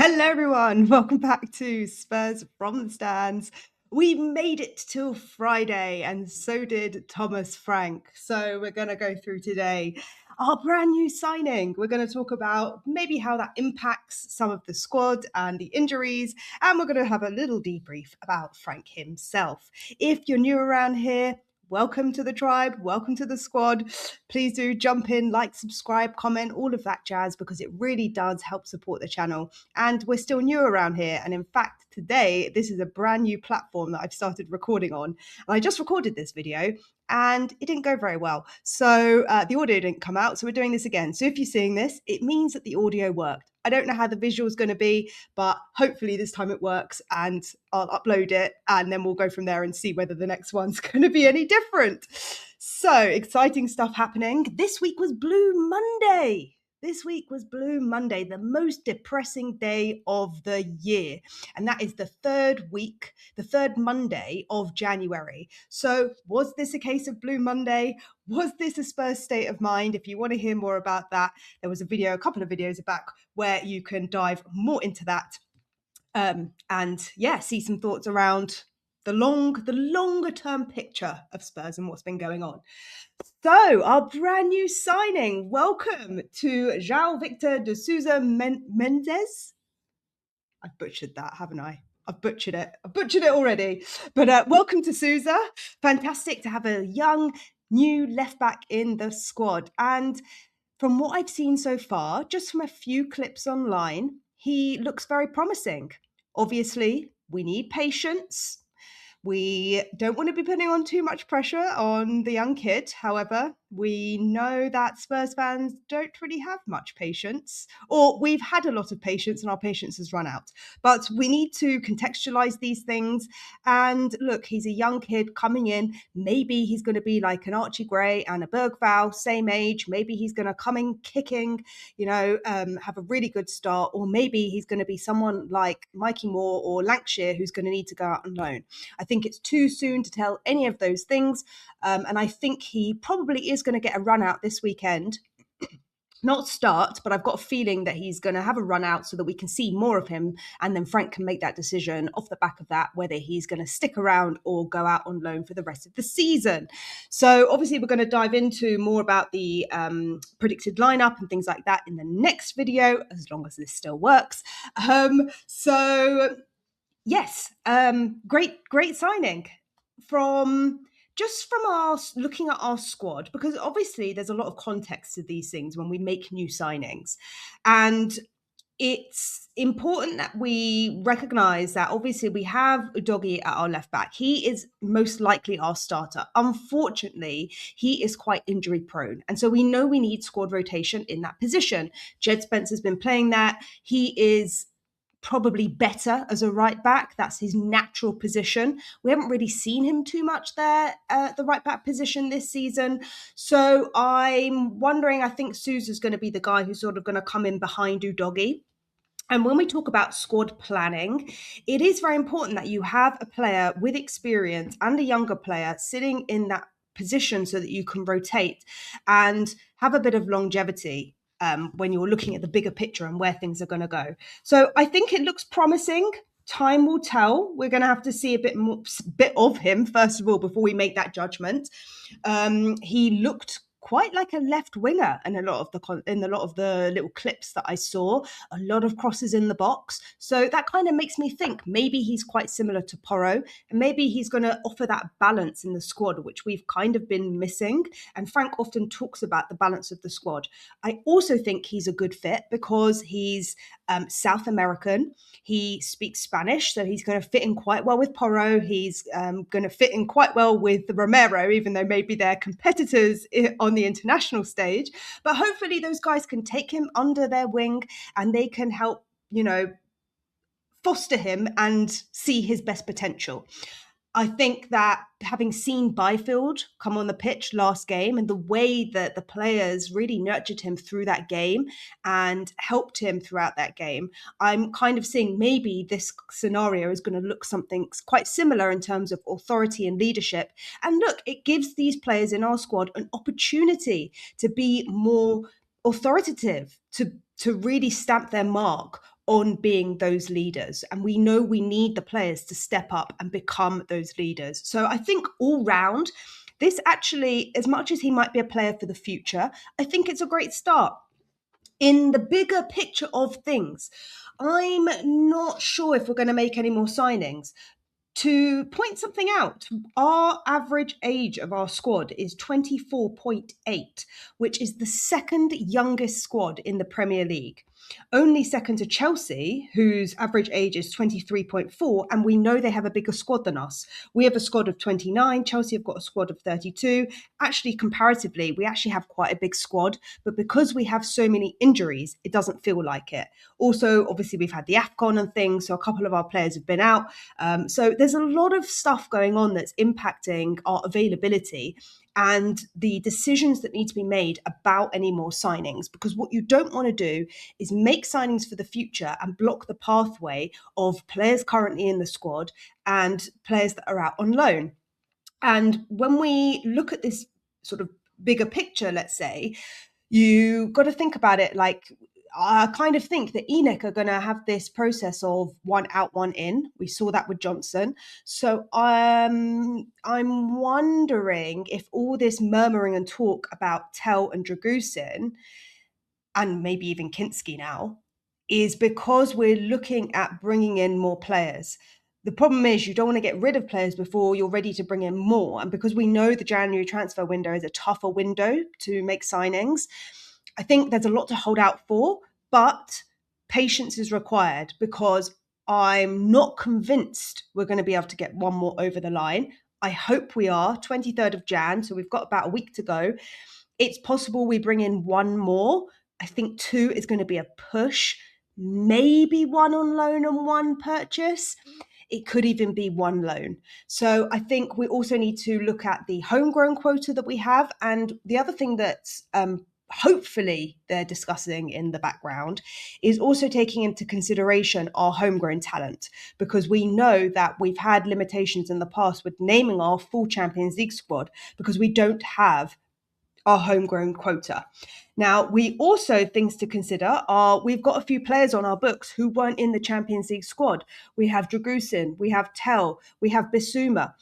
Hello, everyone. Welcome back to Spurs from the Stands. We made it till Friday, and so did Thomas Frank. So, we're going to go through today our brand new signing. We're going to talk about maybe how that impacts some of the squad and the injuries, and we're going to have a little debrief about Frank himself. If you're new around here, welcome to the tribe, welcome to the squad. Please do jump in, like, subscribe, comment, all of that jazz, because it really does help support the channel. And we're still new around here. And in fact, today, this is a brand new platform that I've started recording on. And I just recorded this video and it didn't go very well. So the audio didn't come out. So we're doing this again. So if you're seeing this, it means that the audio worked. I don't know how the visual is going to be, but hopefully this time it works and I'll upload it and then we'll go from there and see whether the next one's going to be any different. So exciting stuff happening. This week was Blue Monday. This week was Blue Monday, the most depressing day of the year. And that is the third Monday of January. So was this a case of Blue Monday? Was this a Spurs state of mind? If you want to hear more about that, there was a couple of videos back where you can dive more into that. See some thoughts around the longer term picture of Spurs and what's been going on. So, our brand new signing. Welcome to João Victor de Souza Mendes. I've butchered that, haven't I? I've butchered it already. But welcome to Souza. Fantastic to have a young, new left back in the squad. And from what I've seen so far, just from a few clips online, he looks very promising. Obviously, we need patience. We don't want to be putting on too much pressure on the young kid. However, we know that Spurs fans don't really have much patience, or we've had a lot of patience and our patience has run out. But we need to contextualize these things. And look, he's a young kid coming in. Maybe he's going to be like an Archie Gray and a Bergvall, same age. Maybe he's going to come in kicking, have a really good start. Or maybe he's going to be someone like Mikey Moore or Lancashire who's going to need to go out on loan. I think it's too soon to tell any of those things. And I think he probably is going to get a run out this weekend. Not start, but I've got a feeling that he's going to have a run out so that we can see more of him. And then Frank can make that decision off the back of that, whether he's going to stick around or go out on loan for the rest of the season. So obviously we're going to dive into more about the predicted lineup and things like that in the next video, as long as this still works. Yes, great signing from our looking at our squad, because obviously there's a lot of context to these things when we make new signings. And it's important that we recognize that obviously we have Udogie at our left back. He is most likely our starter. Unfortunately, he is quite injury prone. And so we know we need squad rotation in that position. Jed Spencer's been playing that. He is probably better as a right back. That's his natural position. We haven't really seen him too much there at the right back position this season. So I'm wondering, I think Souza's going to be the guy who's sort of going to come in behind Udogie. And when we talk about squad planning, it is very important that you have a player with experience and a younger player sitting in that position so that you can rotate and have a bit of longevity when you're looking at the bigger picture and where things are going to go. So I think it looks promising. Time will tell. We're going to have to see a bit of him, first of all, before we make that judgment. He looked quite like a left winger in a lot of the little clips that I saw. A lot of crosses in the box. So that kind of makes me think maybe he's quite similar to Porro, and maybe he's going to offer that balance in the squad, which we've kind of been missing. And Frank often talks about the balance of the squad. I also think he's a good fit because he's South American. He speaks Spanish, so he's going to fit in quite well with Porro. He's going to fit in quite well with Romero, even though maybe they're competitors on the international stage. But hopefully those guys can take him under their wing and they can help, foster him and see his best potential. I think that having seen Byfield come on the pitch last game and the way that the players really nurtured him through that game and helped him throughout that game, I'm kind of seeing maybe this scenario is going to look something quite similar in terms of authority and leadership. And look, it gives these players in our squad an opportunity to be more authoritative, to really stamp their mark on being those leaders. And we know we need the players to step up and become those leaders. So I think all round, this actually, as much as he might be a player for the future, I think it's a great start. In the bigger picture of things, I'm not sure if we're going to make any more signings. To point something out, our average age of our squad is 24.8, which is the second youngest squad in the Premier League. Only second to Chelsea, whose average age is 23.4, and we know they have a bigger squad than us. We have a squad of 29, Chelsea have got a squad of 32. Actually, comparatively, we actually have quite a big squad, but because we have so many injuries, it doesn't feel like it. Also, obviously, we've had the AFCON and things, so a couple of our players have been out. So there's a lot of stuff going on that's impacting our availability and the decisions that need to be made about any more signings, because what you don't want to do is make signings for the future and block the pathway of players currently in the squad and players that are out on loan. And when we look at this sort of bigger picture, let's say, you got to think about it like, I kind of think that ENIC are going to have this process of one out, one in. We saw that with Johnson. So I'm wondering if all this murmuring and talk about Tell and Dragusin, and maybe even Kinski now, is because we're looking at bringing in more players. The problem is you don't want to get rid of players before you're ready to bring in more. And because we know the January transfer window is a tougher window to make signings, I think there's a lot to hold out for, but patience is required because I'm not convinced we're going to be able to get one more over the line. I hope we are, 23rd of Jan, so we've got about a week to go. It's possible we bring in one more. I think 2 is going to be a push, maybe 1 on loan and 1 purchase. It could even be 1 loan. So I think we also need to look at the homegrown quota that we have. And the other thing that's hopefully they're discussing in the background is also taking into consideration our homegrown talent, because we know that we've had limitations in the past with naming our full Champions League squad because we don't have our homegrown quota. Now, we also, things to consider are we've got a few players on our books who weren't in the Champions League squad. We have Dragusin, we have Tell, we have Bissouma.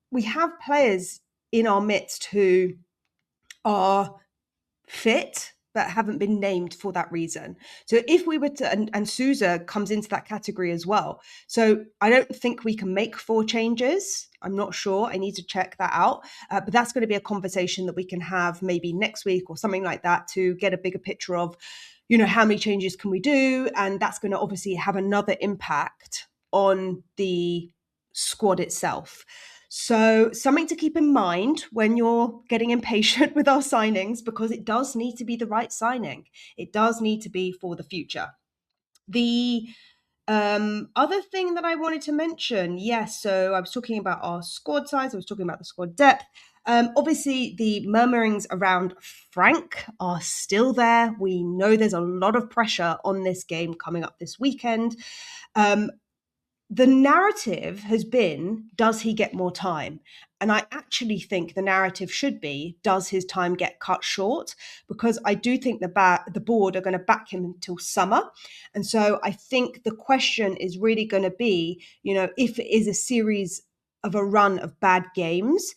We have players in our midst who are fit but haven't been named for that reason. So if we were to, and Souza comes into that category as well. So I don't think we can make 4 changes. I'm not sure. I need to check that out. But that's going to be a conversation that we can have maybe next week or something like that to get a bigger picture of, how many changes can we do? And that's going to obviously have another impact on the squad itself. So something to keep in mind when you're getting impatient with our signings, because it does need to be the right signing. It does need to be for the future. The other thing that I wanted to mention, yes, so I was talking about our squad size, I was talking about the squad depth. Obviously, the murmurings around Frank are still there. We know there's a lot of pressure on this game coming up this weekend. The narrative has been, does he get more time? And I actually think the narrative should be, does his time get cut short? Because I do think the board are going to back him until summer. And so I think the question is really going to be, if it is a series of a run of bad games,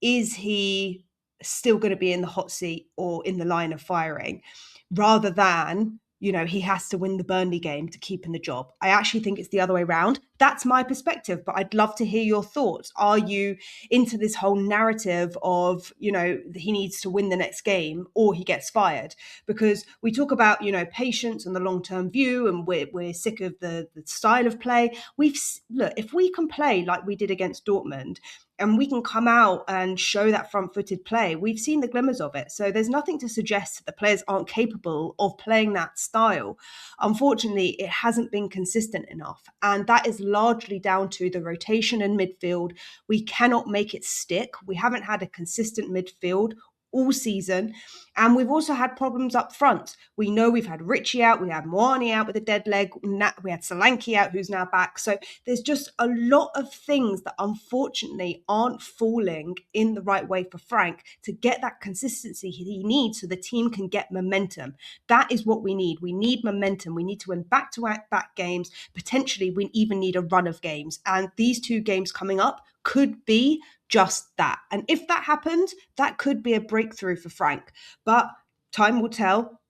is he still going to be in the hot seat or in the line of firing, rather than he has to win the Burnley game to keep in the job. I actually think it's the other way around. That's my perspective, but I'd love to hear your thoughts. Are you into this whole narrative of, he needs to win the next game or he gets fired? Because we talk about, patience and the long-term view, and we're sick of the style of play. Look, if we can play like we did against Dortmund, and we can come out and show that front-footed play, we've seen the glimmers of it. So there's nothing to suggest that the players aren't capable of playing that style. Unfortunately, it hasn't been consistent enough. And that is largely down to the rotation in midfield. We cannot make it stick. We haven't had a consistent midfield all season. And we've also had problems up front. We know we've had Richie out, we had Moani out with a dead leg, we had Solanke out, who's now back. So there's just a lot of things that unfortunately aren't falling in the right way for Frank to get that consistency he needs so the team can get momentum. That is what we need. We need momentum. We need to win back-to-back games. Potentially, we even need a run of games. And these 2 games coming up could be just that. And if that happened, that could be a breakthrough for Frank. But time will tell.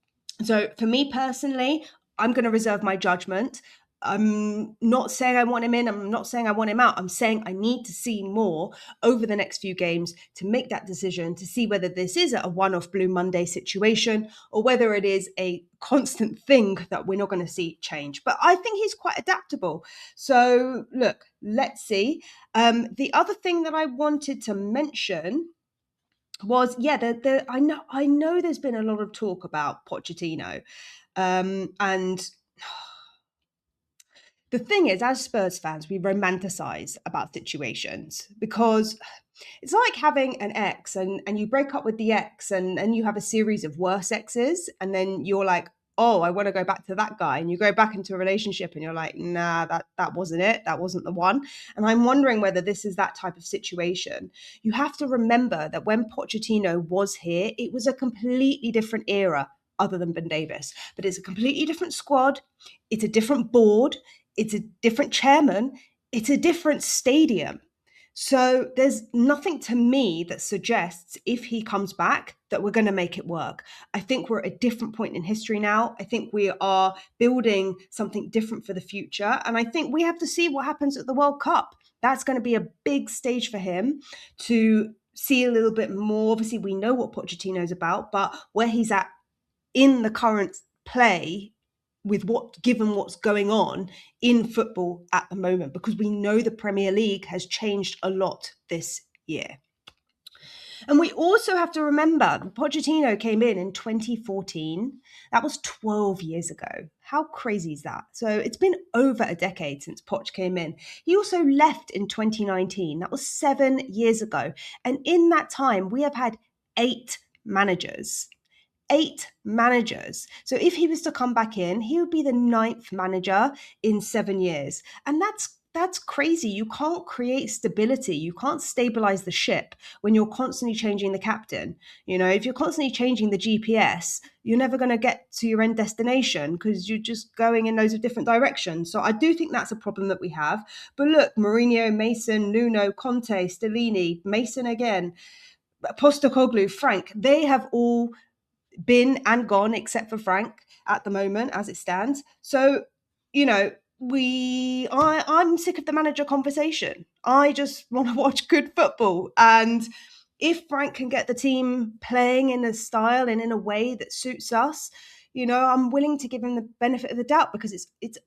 So for me personally, I'm going to reserve my judgment. I'm not saying I want him in. I'm not saying I want him out. I'm saying I need to see more over the next few games to make that decision, to see whether this is a one-off Blue Monday situation or whether it is a constant thing that we're not going to see change. But I think he's quite adaptable. So look, let's see. The other thing that I wanted to mention was, I know there's been a lot of talk about Pochettino. And the thing is, as Spurs fans, we romanticize about situations because it's like having an ex and you break up with the ex and you have a series of worse exes. And then you're like, oh, I want to go back to that guy. And you go back into a relationship and you're like, nah, that wasn't it. That wasn't the one. And I'm wondering whether this is that type of situation. You have to remember that when Pochettino was here, it was a completely different era other than Ben Davis. But it's a completely different squad. It's a different board. It's a different chairman. It's a different stadium. So there's nothing to me that suggests if he comes back that we're going to make it work. I think we're at a different point in history now. I think we are building something different for the future. And I think we have to see what happens at the World Cup. That's going to be a big stage for him to see a little bit more. Obviously, we know what Pochettino's about, but where he's at in the current play given what's going on in football at the moment, because we know the Premier League has changed a lot this year. And we also have to remember Pochettino came in 2014. That was 12 years ago. How crazy is that? So it's been over a decade since Poch came in. He also left in 2019. That was 7 years ago. And in that time, we have had 8 managers. 8 managers. So if he was to come back in, he would be the 9th manager in 7 years. And that's crazy. You can't create stability. You can't stabilize the ship when you're constantly changing the captain. You know, if you're constantly changing the GPS, you're never going to get to your end destination because you're just going in loads of different directions. So I do think that's a problem that we have. But look, Mourinho, Mason, Nuno, Conte, Stellini, Mason again, Postecoglou, Frank, they have all been and gone except for Frank at the moment as it stands. So, you know, I'm sick of the manager conversation. I just want to watch good football. And if Frank can get the team playing in a style and in a way that suits us, you know, I'm willing to give him the benefit of the doubt because it's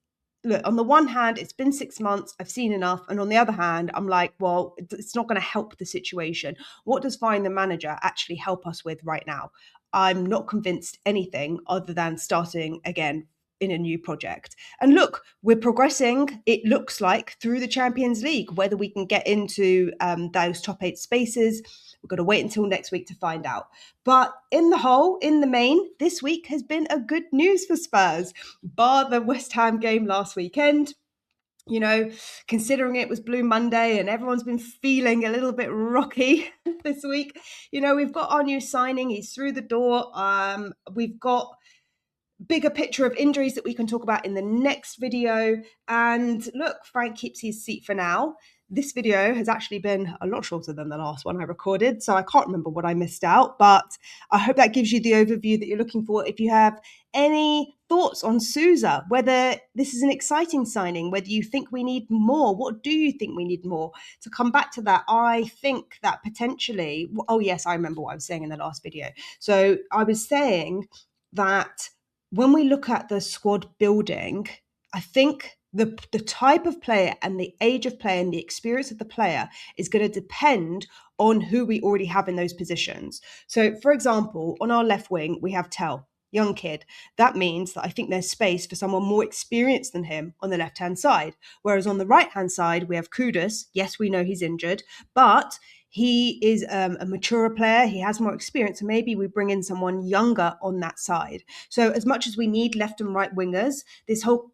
look, on the one hand, it's been 6 months, I've seen enough. And on the other hand, I'm like, well, it's not going to help the situation. What does find the manager actually help us with right now? I'm not convinced anything other than starting again in a new project. And look, we're progressing, it looks like, through the Champions League. Whether we can get into those top 8 spaces, we've got to wait until next week to find out. But in the main, this week has been a good news for Spurs, bar the West Ham game last weekend. You know, considering it was Blue Monday and everyone's been feeling a little bit rocky this week, you know, we've got our new signing. He's through the door. We've got bigger picture of injuries that we can talk about in the next video. And look, Frank keeps his seat for now. This video has actually been a lot shorter than the last one I recorded, so I can't remember what I missed out, but I hope that gives you the overview that you're looking for. If you have any thoughts on Souza, whether this is an exciting signing, whether you think we need more, what do you think we need more? To come back to that, I think that potentially, oh yes, I remember what I was saying in the last video. So I was saying that when we look at the squad building, I think the type of player and the age of player and the experience of the player is going to depend on who we already have in those positions. So, for example, on our left wing, we have Tell, young kid. That means that I think there's space for someone more experienced than him on the left-hand side. Whereas on the right-hand side, we have Kudus. Yes, we know he's injured, but he is a maturer player. He has more experience. So maybe we bring in someone younger on that side. So as much as we need left and right wingers, this whole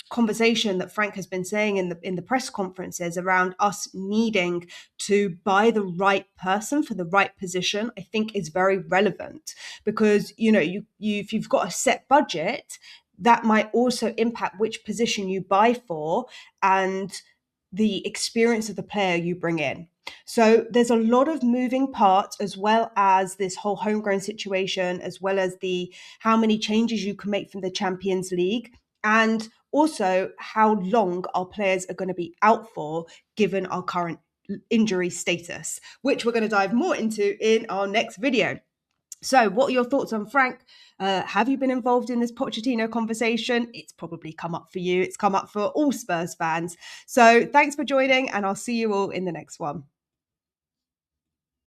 conversation that Frank has been saying in the press conferences around us needing to buy the right person for the right position, I think is very relevant, because if you've got a set budget, that might also impact which position you buy for and the experience of the player you bring in. So there's a lot of moving parts, as well as this whole homegrown situation, as well as the how many changes you can make from the Champions League, and also how long our players are going to be out for, given our current injury status, which we're going to dive more into in our next video. So what are your thoughts on Frank? Have you been involved in this Pochettino conversation? It's probably come up for you. It's come up for all Spurs fans. So thanks for joining, and I'll see you all in the next one.